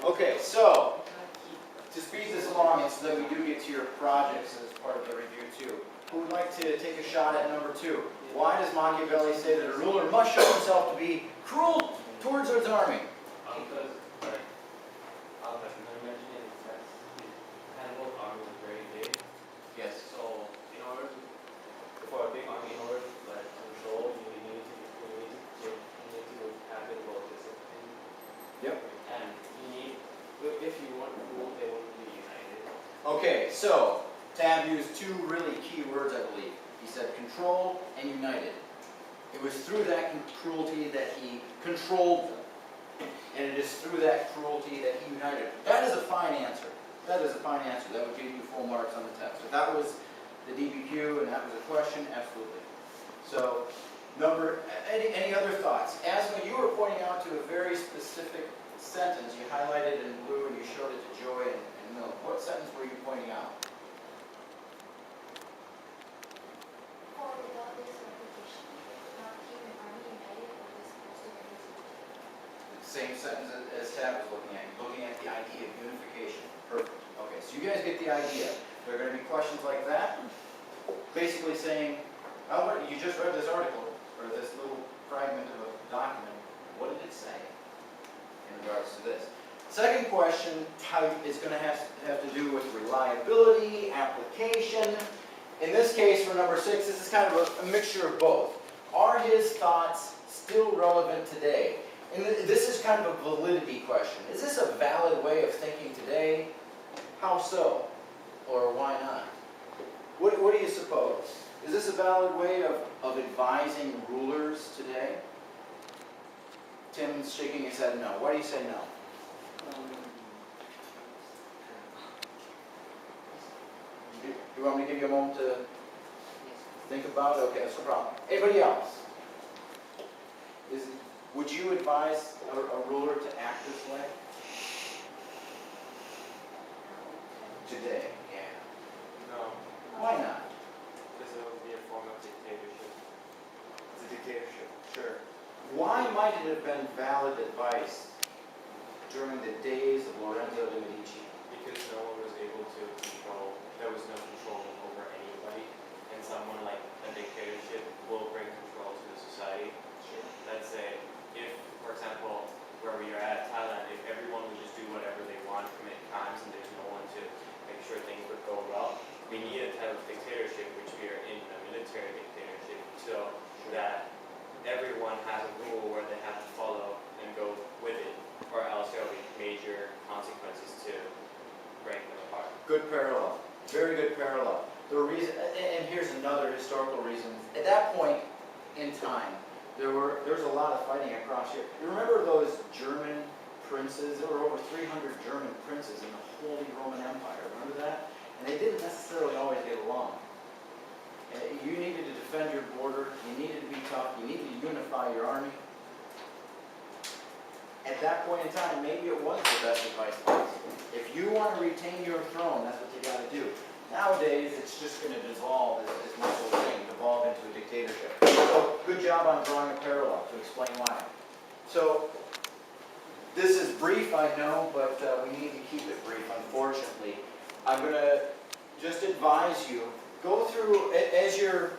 Okay, so to speed this along and so that we do get to your projects as part of the review too, who would like to take a shot at number 2? Why does Machiavelli say that a ruler must show himself to be cruel towards his army? Because, like, like I mentioned in the text, the Hannibal army was very big. Yes. So, in order to, for a big army, in order to like control, you need to have it well disciplined. Yep. And you need, if you want to rule, they want to be united. Okay, so Tab used 2 really key words, I believe. He said controlled and united. It was through that cruelty that he controlled them. And it is through that cruelty that he united them. That is a fine answer. That is a fine answer. That would give you full marks on the test. If that was the DBQ and that was a question, absolutely. So, any other thoughts? Asma, you were pointing out to a very specific sentence. You highlighted in blue and you showed it to Joy and Mill. What sentence were you pointing out? Same sentence as Tab was looking at. You're looking at the idea of unification. Perfect. Okay, so you guys get the idea. There are going to be questions like that. Basically saying, oh, what, you just read this article, or this little fragment of a document. What did it say in regards to this? Second question type is going to have to do with reliability, application. In this case, for number 6, this is kind of a mixture of both. Are his thoughts still relevant today? And this is kind of a validity question. Is this a valid way of thinking today? How so? Or why not? What do you suppose? Is this a valid way of advising rulers today? Tim's shaking his head no. Why do you say no? You want me to give you a moment to think about it? Okay, that's no problem. Anybody else? Would you advise a ruler to act this way? Today, yeah. No. Why not? Because it would be a form of dictatorship. It's a dictatorship, sure. Why might it have been valid advice during the days of Lorenzo de Medici? Because no one was able to control, there was no control over anybody, and someone like a dictatorship will bring control to the society. Sure. Let's say, if, for example, where we are at Thailand, if everyone would just do whatever they want, commit crimes, and there's no one to make sure things would go well, we need a type of dictatorship, which we are in a military dictatorship, so that everyone has a rule where they have to follow and go with it, or else there will be major consequences to break them apart. Good parallel. Very good parallel. The reason, and here's another historical reason. At that point in time, there was a lot of fighting across here. You remember those German princes? There were over 300 German princes in the Holy Roman Empire. Remember that? And they didn't necessarily always get along. You needed to defend your border. You needed to be tough. You needed to unify your army. At that point in time, maybe it was the best advice possible. If you want to retain your throne, that's what you got to do. Nowadays, it's just going to dissolve as much as thing, evolve into a dictatorship. So, good job on drawing a parallel to explain why. So, this is brief, I know, but we need to keep it brief, unfortunately. I'm going to just advise you, go through, as you're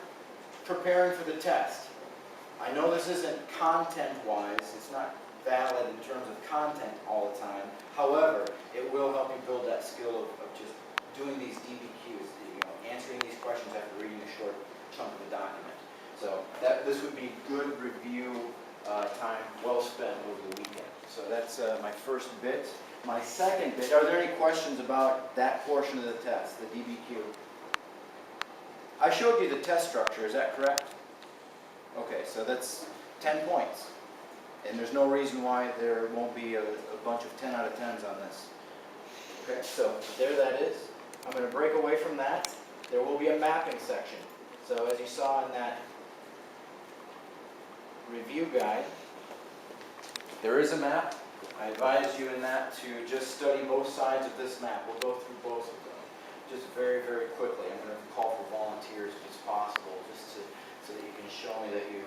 preparing for the test. I know this isn't content-wise, it's not valid in terms of content all the time. However, it will help you build that skill of just doing these DBQs, answering these questions after reading a short chunk of the document. So this would be good review time well spent over the weekend. So that's my first bit. My second bit, are there any questions about that portion of the test, the DBQ? I showed you the test structure, is that correct? Okay, so that's 10 points. And there's no reason why there won't be a bunch of 10 out of 10s on this. Okay, so there that is. I'm going to break away from that. There will be a mapping section. So as you saw in that review guide, there is a map. I advise you in that to just study both sides of this map. We'll go through both of them just very, very quickly. I'm going to call for volunteers if it's possible, just so that you can show me that you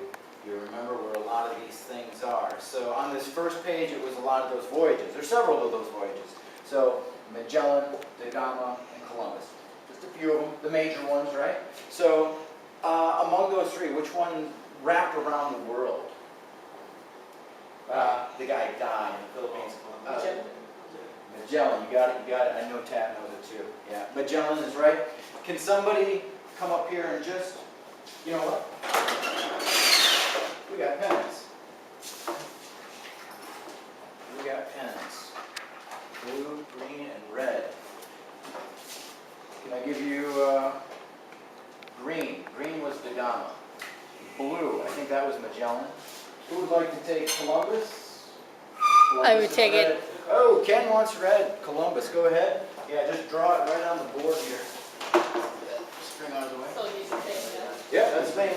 You remember where a lot of these things are. So on this first page, it was a lot of those voyages. There's several of those voyages. So Magellan, Da Gama, and Columbus. Just a few of them, the major ones, right? So among those three, which one wrapped around the world? The guy died in the Philippines. Magellan, you got it, you got it. I know Tab knows it too. Yeah, Magellan is right. Can somebody come up here and just, you know what? We got pens. We got pens. Blue, green, and red. Can I give you green? Green was Da Gama. Blue, I think that was Magellan. Who would like to take Columbus? I will take it. Oh, Ken wants red. Columbus, go ahead. Yeah, just draw it right on the board here. String out of the way. So you should take that. Yeah, that's Spain.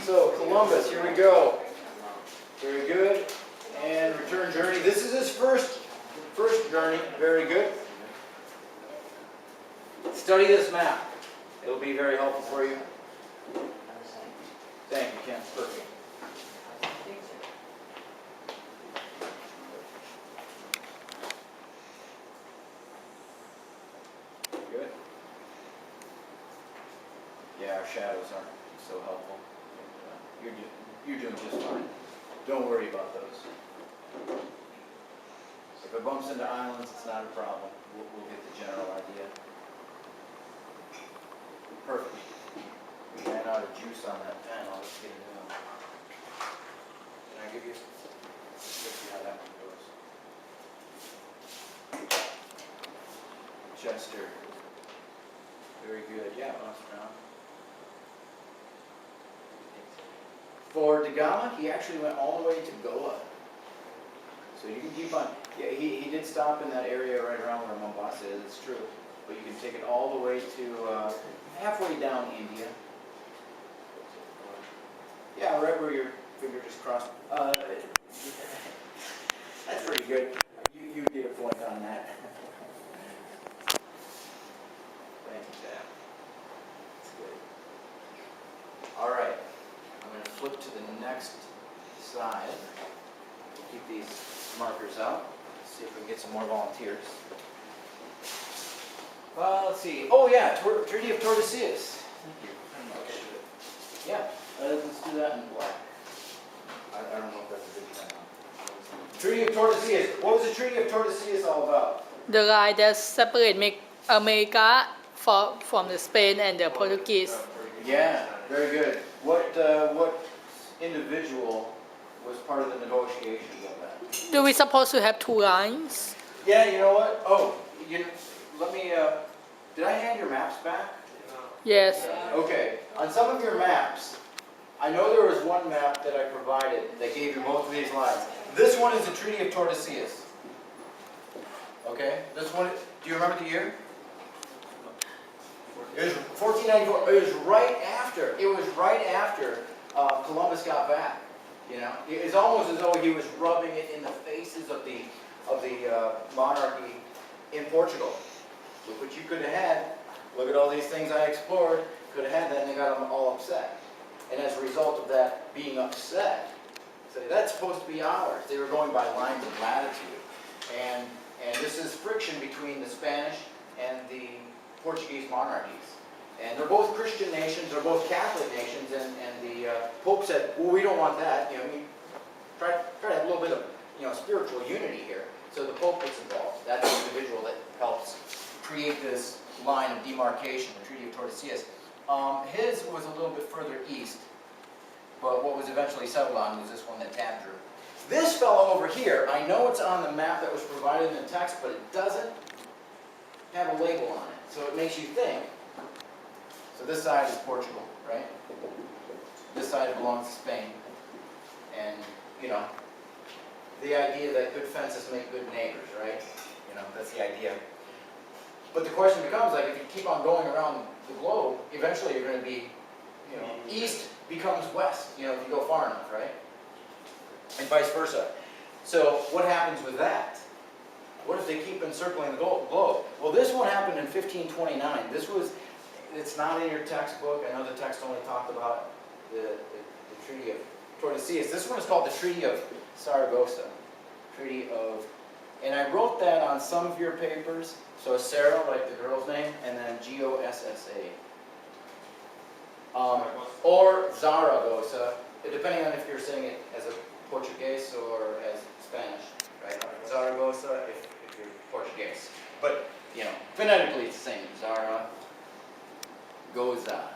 So Columbus, here we go. Very good. And return journey. This is his first journey. Very good. Study this map. It'll be very helpful for you. Thank you, Ken. Perfect. Good. Yeah, our shadows aren't so helpful. You're doing just fine. Don't worry about those. If it bumps into islands, it's not a problem. We'll get the general idea. Perfect. We ran out of juice on that pen. I'll just get it out. Can I give you? Let's see how that one goes. Chester. Very good. Yeah, Australia. For Da Gama, he actually went all the way to Goa. So you can keep on. Yeah, he did stop in that area right around where Mombasa is. It's true. But you can take it all the way to halfway down India. Yeah, right where your finger just crossed. That's pretty good. You get a point on that. Thank you, Dad. That's good. All right. I'm going to flip to the next side. Keep these markers out. See if we can get some more volunteers. Let's see. Oh yeah, Treaty of Tordesillas. Thank you. Yeah, let's do that in black. I don't know if that's a good thing. Treaty of Tordesillas. What was the Treaty of Tordesillas all about? The line that separates America from the Spain and the Portuguese. Yeah, very good. What individual was part of the negotiations of that? Do we supposed to have two lines? Yeah, you know what? Oh, let me, did I hand your maps back? Yes. Okay, on some of your maps, I know there was one map that I provided that gave you both of these lines. This one is the Treaty of Tordesillas. Okay, this one, do you remember the year? It was 1494. It was right after Columbus got back. You know, it's almost as though he was rubbing it in the faces of the monarchy in Portugal. Look what you could have had. Look at all these things I explored. Could have had that, and they got them all upset. And as a result of that being upset, say that's supposed to be ours. They were going by lines of latitude, and this is friction between the Spanish and the Portuguese monarchies. And they're both Christian nations, they're both Catholic nations, and the Pope said, well, we don't want that. You know, we try to have a little bit of spiritual unity here. So the Pope gets involved. That's the individual that helps create this line of demarcation, the Treaty of Tordesillas. His was a little bit further east, but what was eventually settled on was this one that Tab drew. This fellow over here, I know it's on the map that was provided in the text, but it doesn't have a label on it. So it makes you think. So this side is Portugal, right? This side belongs to Spain. And, the idea that good fences make good neighbors, right? That's the idea. But the question becomes, like, if you keep on going around the globe, eventually you're going to be, east becomes west, if you go far enough, right? And vice versa. So what happens with that? What if they keep encircling the globe? Well, this one happened in 1529. It's not in your textbook. I know the text only talked about the Treaty of Tordesillas. This one is called the Treaty of Saragossa. Treaty of, and I wrote that on some of your papers. So Sarah, like the girl's name, and then Gossa. Or Zaragoza, depending on if you're saying it as a Portuguese or as Spanish, right? Zaragoza if you're Portuguese. But, you know, phonetically it's the same. Zaragoza.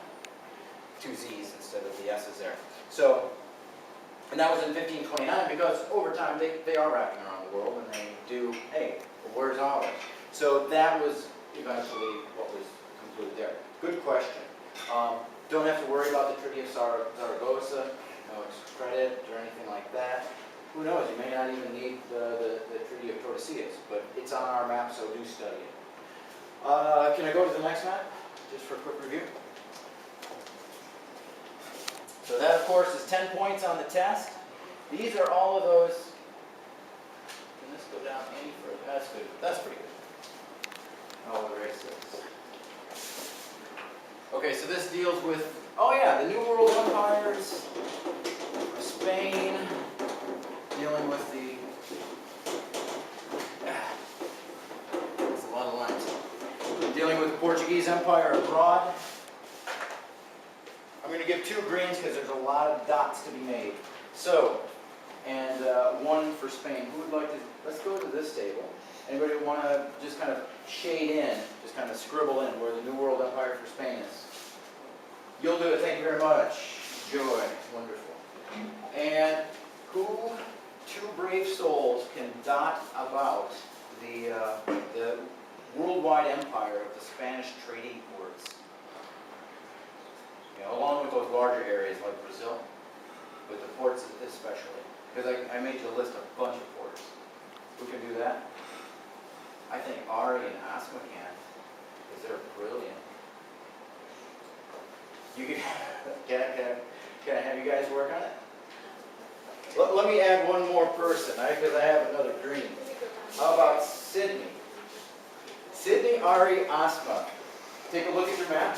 2 Z's instead of the S's there. So, and that was in 1529 because over time they are wrapping around the world and they do, hey, well, where's ours? So that was eventually what was concluded there. Good question. Don't have to worry about the Treaty of Zaragoza, no credit or anything like that. Who knows, you may not even need the Treaty of Tordesillas, but it's on our map, so do study it. Can I go to the next map, just for a quick review? So that, of course, is 10 points on the test. These are all of those. Can this go down any further? That's good. That's pretty good. I'll erase this. Okay, so this deals with, oh yeah, the New World Empires, Spain, dealing with the, that's a lot of lines. Dealing with the Portuguese Empire abroad. I'm going to give 2 greens because there's a lot of dots to be made. So, and 1 for Spain. Who would like to, let's go to this table. Anybody want to just kind of shade in, just kind of scribble in where the New World Empire for Spain is? You'll do it, thank you very much. Joy, wonderful. And who, 2 brave souls, can dot about the worldwide empire of the Spanish trading ports? You know, along with those larger areas like Brazil, with the ports especially. Because I made you list a bunch of ports. Who can do that? I think Ari and Asma can, because they're brilliant. You can, can I have you guys work on it? Let me add 1 more person, because I have another dream. How about Sydney? Sydney, Ari, Asma. Take a look at your map.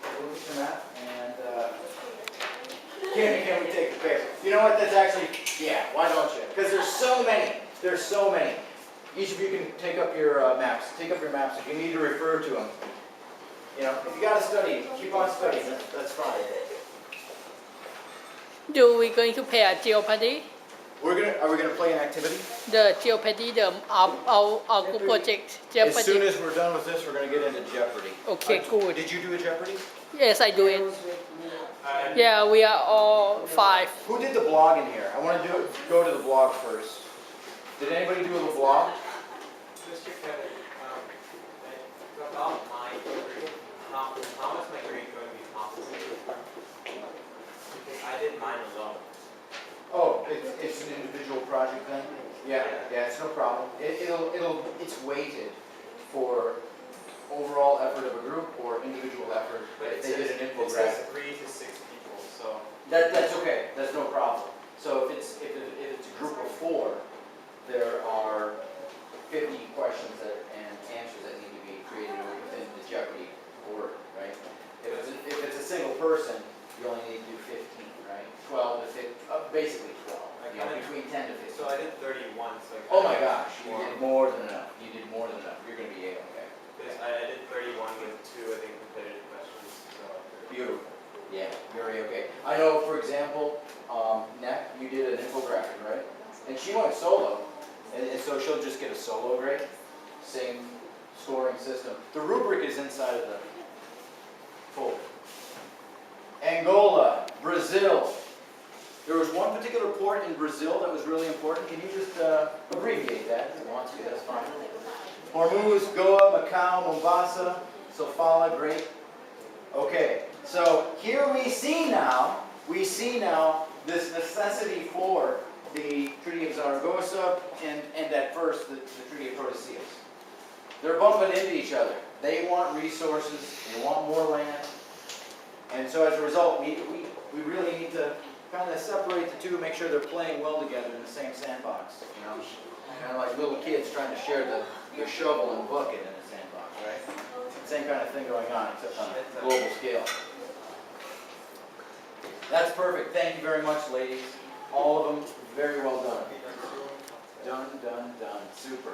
Take a look at your map, and can we take a picture? You know what? That's actually, yeah. Why don't you? Because there's so many. There's so many. Each of you can take up your maps. Take up your maps if you need to refer to them. You know, if you got to study, keep on studying. That's fine. Do we going to play a Jeopardy? Are we gonna play an activity? The Jeopardy, our group project Jeopardy. As soon as we're done with this, we're gonna get into Jeopardy. Okay, good. Did you do a Jeopardy? Yes, I do it. Yeah, we are all 5. Who did the blog in here? I want to go to the blog first. Did anybody do a blog? Mr. Kevin, about my grade, how is my grade going to be compensated? Because I did mine alone. Oh, it's an individual project then? Yeah, it's no problem. It's weighted for overall effort of a group or individual effort. But If they did an it infographic. says 3 to 6 people, so. That's okay. That's no problem. So if it's a group of 4, there are 50 questions and answers that need to be created within the Jeopardy board, right? If it's a single person, you only need to do 15, right? 12 to 15, basically 12. You know, between 10 to 15. So I did 31. So Oh my gosh, you did more than enough. You did more than enough. You're going to be A-okay. Because I did 31 with 2, I think, competitive questions. So. Beautiful. Yeah, you're A-okay. I know, for example, Neck, you did an infographic, right? And she went solo. And so she'll just get a solo grade. Same scoring system. The rubric is inside of the folder. Angola, Brazil. There was one particular port in Brazil that was really important. Can you just abbreviate that if you want to? That's fine. Hormuz, Goa, Macau, Mombasa, Sofala, great. Okay, so here we see now this necessity for the Treaty of Zaragoza and at first the Treaty of Tordesillas. They're bumping into each other. They want resources, they want more land. And so as a result, we really need to kind of separate the two, make sure they're playing well together in the same sandbox. You know, kind of like little kids trying to share their shovel and bucket in a sandbox, right? Same kind of thing going on, except on a global scale. That's perfect. Thank you very much, ladies. All of them, very well done. Done, done, done. Super.